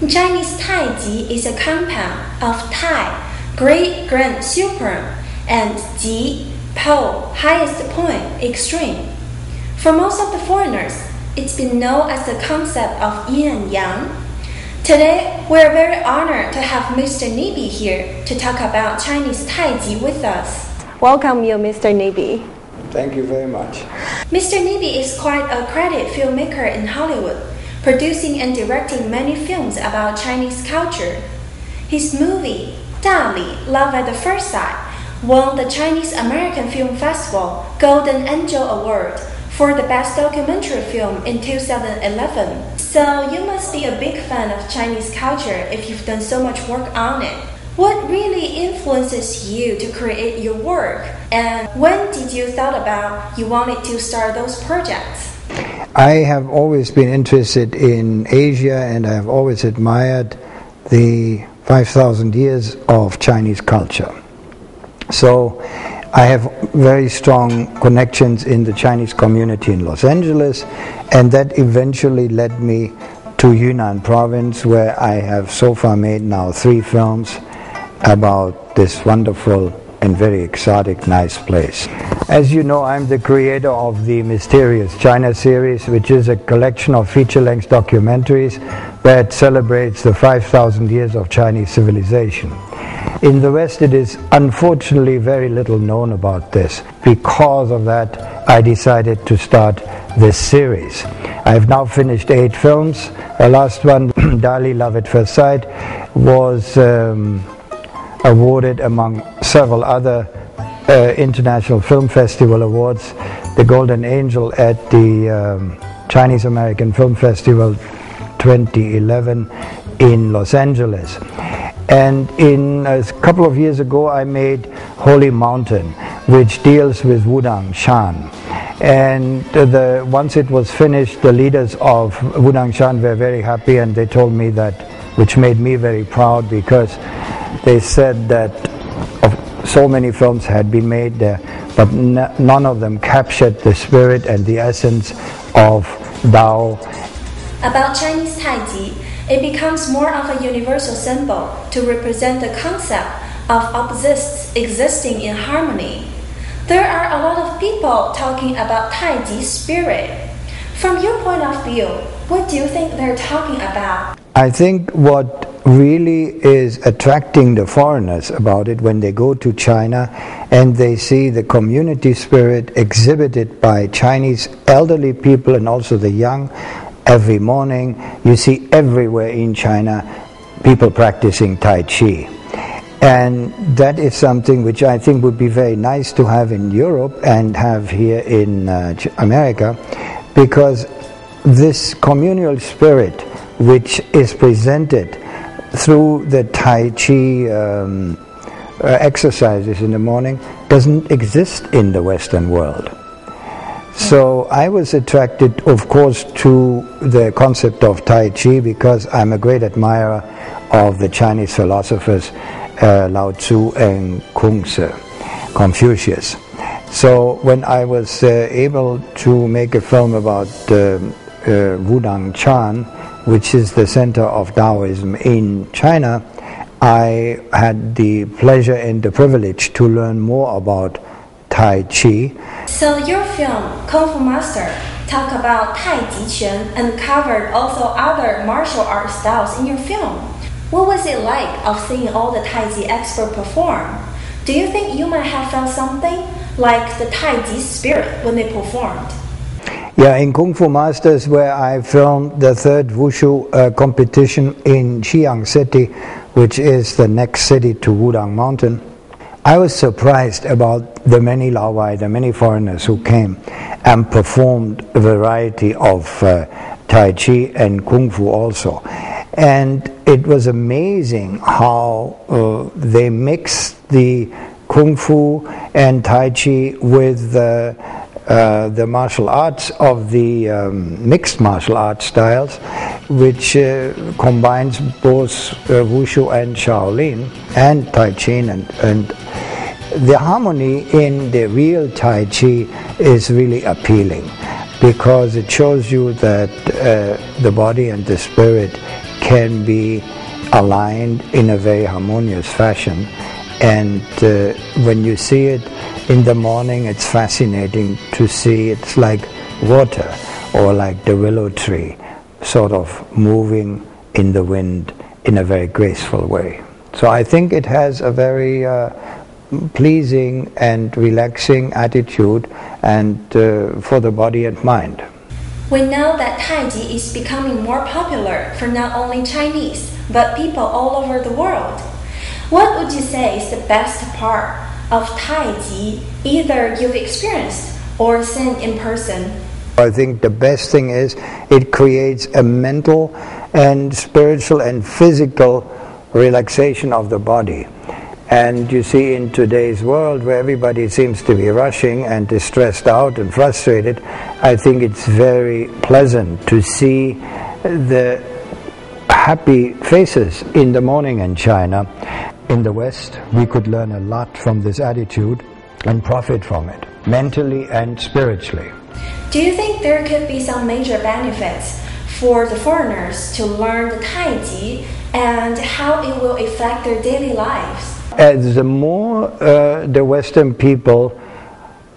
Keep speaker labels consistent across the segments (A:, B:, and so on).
A: Chinese Taiji is a compound of Tai, great grand supreme, and Ji, pole, highest point, extreme. For most of the foreigners, it's been known as the concept of yin and yang. Today, we're very honored to have Mr. Nebe here to talk about Chinese Taiji with us. Welcome you, Mr. Nebe.
B: Thank you very much.
A: Mr. Nebe is quite a credited filmmaker in Hollywood, producing and directing many films about Chinese culture. His movie, 大理, Love at the First Sight, won the Chinese American Film Festival Golden Angel Award for the Best Documentary Film in 2011. So you must be a big fan of Chinese culture if you've done so much work on it. What really influences you to create your work? And when did you thought about you wanted to start those projects?
B: I have always been interested in Asia, and I have always admired the 5,000 years of Chinese culture. So I have very strong connections in the Chinese community in Los Angeles, and that eventually led me to Yunnan province, where I have so far made now 3 films about this wonderful and very exotic, nice place. As you know, I'm the creator of the Mysterious China series, which is a collection of feature-length documentaries that celebrates the 5,000 years of Chinese civilization. In the West, it is unfortunately very little known about this. Because of that, I decided to start this series. I've now finished 8 films. The last one, Dali, Love at First Sight, was awarded among several other International Film Festival awards, the Golden Angel at the Chinese American Film Festival 2011 in Los Angeles. And a couple of years ago I made Holy Mountain, which deals with Wudang Shan. And once it was finished, the leaders of Wudang Shan were very happy, and they told me that, which made me very proud, because they said that so many films had been made there, but none of them captured the spirit and the essence of Tao.
A: About Chinese Taiji, it becomes more of a universal symbol to represent the concept of opposites existing in harmony. There are a lot of people talking about Taiji's spirit. From your point of view, what do you think they're talking about?
B: I think what really is attracting the foreigners about it, when they go to China and they see the community spirit exhibited by Chinese elderly people and also the young, every morning you see everywhere in China people practicing Tai Chi. And that is something which I think would be very nice to have in Europe and have here in America, because this communal spirit which is presented through the Tai Chi exercises in the morning doesn't exist in the Western world. So I was attracted, of course, to the concept of Tai Chi because I'm a great admirer of the Chinese philosophers Lao Tzu and Confucius. So when I was able to make a film about Wudang Shan, which is the center of Taoism in China, I had the pleasure and the privilege to learn more about Tai Chi.
A: So your film, Kung Fu Master, talk about Tai Chi Quan and covered also other martial art styles in your film. What was it like of seeing all the Tai Chi experts perform? Do you think you might have felt something like the Tai Chi spirit when they performed?
B: Yeah, in Kung Fu Masters, where I filmed the 3rd Wushu competition in Xi'an City, which is the next city to Wudang Mountain, I was surprised about the many Laowai, the many foreigners who came and performed a variety of Tai Chi and Kung Fu also. And it was amazing how they mixed the Kung Fu and Tai Chi with the martial arts of the mixed martial arts styles, which combines both Wushu and Shaolin and Tai Chi, and the harmony in the real Tai Chi is really appealing, because it shows you that the body and the spirit can be aligned in a very harmonious fashion. And when you see it in the morning, it's fascinating to see. It's like water, or like the willow tree, sort of moving in the wind in a very graceful way. So I think it has a very pleasing and relaxing attitude, and for the body and mind.
A: We know that Tai Chi is becoming more popular for not only Chinese, but people all over the world. What would you say is the best part of Tai Chi, either you've experienced or seen in person?
B: I think the best thing is it creates a mental and spiritual and physical relaxation of the body. And you see, in today's world where everybody seems to be rushing and is stressed out and frustrated, I think it's very pleasant to see the happy faces in the morning in China. In the West, we could learn a lot from this attitude and profit from it, mentally and spiritually.
A: Do you think there could be some major benefits for the foreigners to learn the Tai Chi and how it will affect their daily lives?
B: As the more the Western people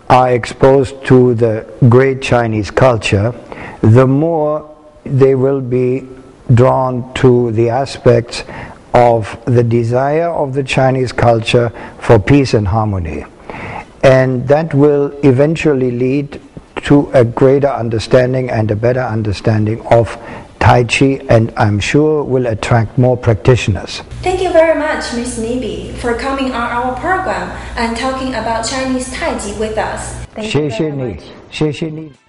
B: are exposed to the great Chinese culture, the more they will be drawn to the aspects of the desire of the Chinese culture for peace and harmony. And that will eventually lead to a greater understanding and a better understanding of Tai Chi, and I'm sure will attract more practitioners.
A: Thank you very much, Ms. Nebe, for coming on our program and talking about Chinese Tai Chi with us. Thank you very much.
B: 谢谢你。